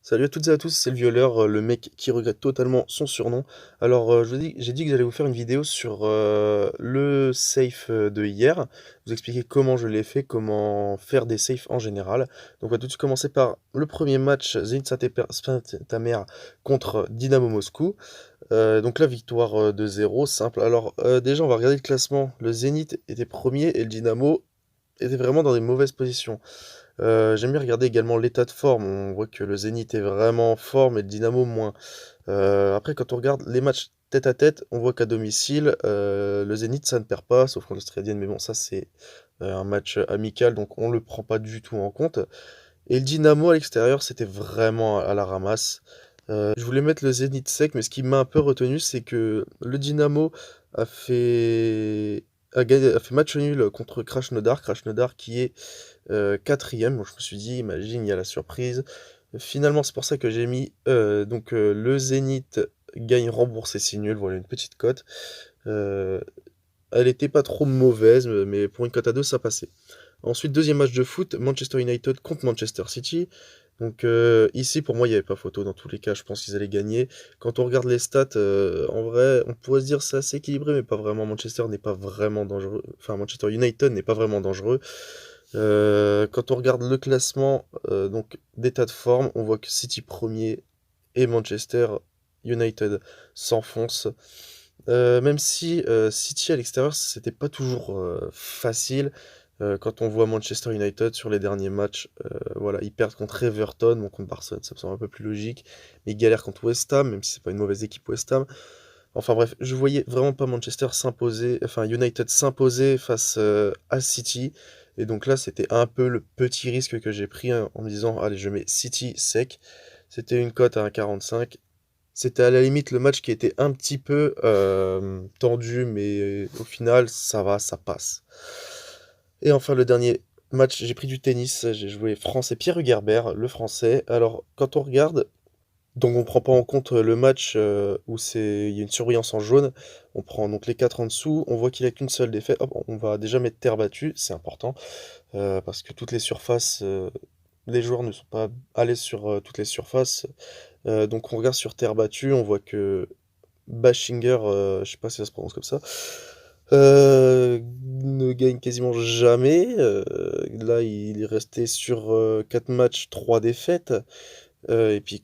Salut à toutes et à tous, c'est le violeur, le mec qui regrette totalement son surnom. Alors, j'ai dit que j'allais vous faire une vidéo sur, le safe, de hier, vous expliquer comment je l'ai fait, comment faire des safes en général. Donc on va tout de suite commencer par le premier match Zenit Saint-Exupéry contre Dynamo Moscou. Donc la victoire, 2-0, simple. Alors, déjà on va regarder le classement. Le Zénith était premier et le Dynamo était vraiment dans des mauvaises positions. J'aime bien regarder également l'état de forme. On voit que le Zénith est vraiment en forme et le Dynamo moins. Après, quand on regarde les matchs tête à tête, on voit qu'à domicile, le Zénith, ça ne perd pas, sauf contre l'Australienne. Mais bon, ça, c'est un match amical, donc on le prend pas du tout en compte. Et le Dynamo à l'extérieur, c'était vraiment à la ramasse. Je voulais mettre le Zénith sec, mais ce qui m'a un peu retenu, c'est que le Dynamo a fait, a fait match nul contre Krasnodar. Krasnodar qui est 4e. Donc je me suis dit: «Imagine, il y a la surprise». Finalement, c'est pour ça que j'ai mis, le Zénith gagne remboursé si nul, voilà une petite cote. Heu, Elle était pas trop mauvaise, mais pour une cote à 2 ça passait. Ensuite, deuxième match de foot, Manchester United contre Manchester City. Donc ici, pour moi, il y avait pas photo dans tous les cas, je pense qu'ils allaient gagner. Quand on regarde les stats, en vrai, on pourrait se dire c'est assez équilibré, mais pas vraiment. Manchester n'est pas vraiment dangereux, enfin Manchester United n'est pas vraiment dangereux. Quand on regarde le classement, donc d'état de forme, on voit que City premier et Manchester United s'enfoncent. Même si, City à l'extérieur, c'était pas toujours, facile. Quand on voit Manchester United sur les derniers matchs, voilà, ils perdent contre Everton, bon contre Barcelone, ça me semble un peu plus logique, mais ils galèrent contre West Ham, même si c'est pas une mauvaise équipe West Ham. Enfin bref, je voyais vraiment pas Manchester s'imposer, enfin United s'imposer face, à City. Et donc là, c'était un peu le petit risque que j'ai pris, hein, en me disant: «Allez, je mets City sec». C'était une cote à 1,45. C'était à la limite le match qui était un petit peu, tendu, mais au final, ça va, ça passe. Et enfin, le dernier match, j'ai pris du tennis, j'ai joué France et Pierre Hugerbert, le Français. Alors, quand on regarde, donc on prend pas en compte le match, où il y a une surbrillance en jaune. On prend donc les 4 en dessous, on voit qu'il a qu'une seule défaite. Hop, on va déjà mettre terre battue, c'est important, parce que toutes les surfaces, les joueurs ne sont pas allés sur, toutes les surfaces. Donc on regarde sur terre battue, on voit que Bashinger, je sais pas si ça se prononce comme ça, ne gagne quasiment jamais. Là, il est resté sur, 4 matchs, 3 défaites. Et puis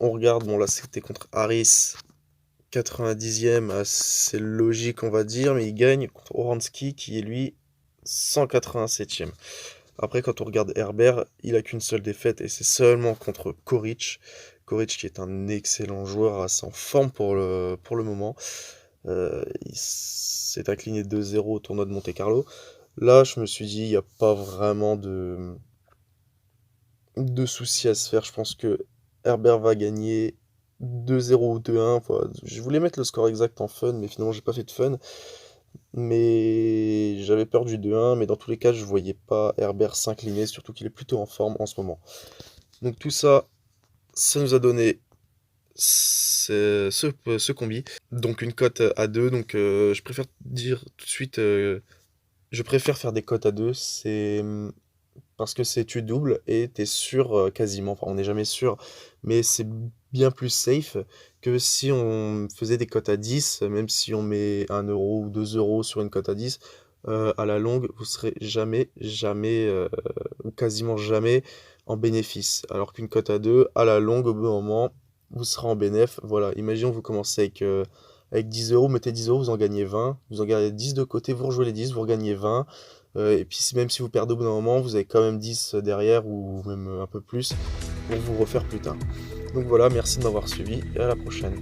on regarde, bon là c'était contre Harris, 90e, assez logique on va dire, mais il gagne contre Oransky qui est lui 187e. Après quand on regarde Herbert, il a qu'une seule défaite et c'est seulement contre Koric. Koric qui est un excellent joueur, assez en forme pour le moment. Il s'est incliné 2-0 au tournoi de Monte-Carlo. Là, je me suis dit, il n'y a pas vraiment de soucis à se faire. Je pense que Herbert va gagner 2-0 ou 2-1. Enfin, je voulais mettre le score exact en fun, mais finalement, j'ai pas fait de fun. Mais j'avais peur du 2-1, mais dans tous les cas, je voyais pas Herbert s'incliner, surtout qu'il est plutôt en forme en ce moment. Donc tout ça, ça nous a donné ce combi. Donc une cote à 2. Donc je préfère dire tout de suite, je préfère faire des cotes à 2. C'est parce que c'est tu doubles et t'es sûr quasiment. Enfin, on n'est jamais sûr, mais c'est bien plus safe que si on faisait des cotes à 10, même si on met 1 € ou 2 € sur une cote à 10. À la longue, vous serez jamais, jamais, ou quasiment jamais en bénéfice. Alors qu'une cote à 2, à la longue, au bout d'un moment, vous serez en bénéf. Voilà, imaginons vous commencez avec 10 €, mettez 10 €, vous en gagnez 20. Vous en gardez 10 de côté, vous rejouez les 10, vous regagnez 20. Et puis même si vous perdez au bout d'un moment, vous avez quand même 10 derrière ou même un peu plus pour vous refaire plus tard. Donc voilà, merci de m'avoir suivi et à la prochaine.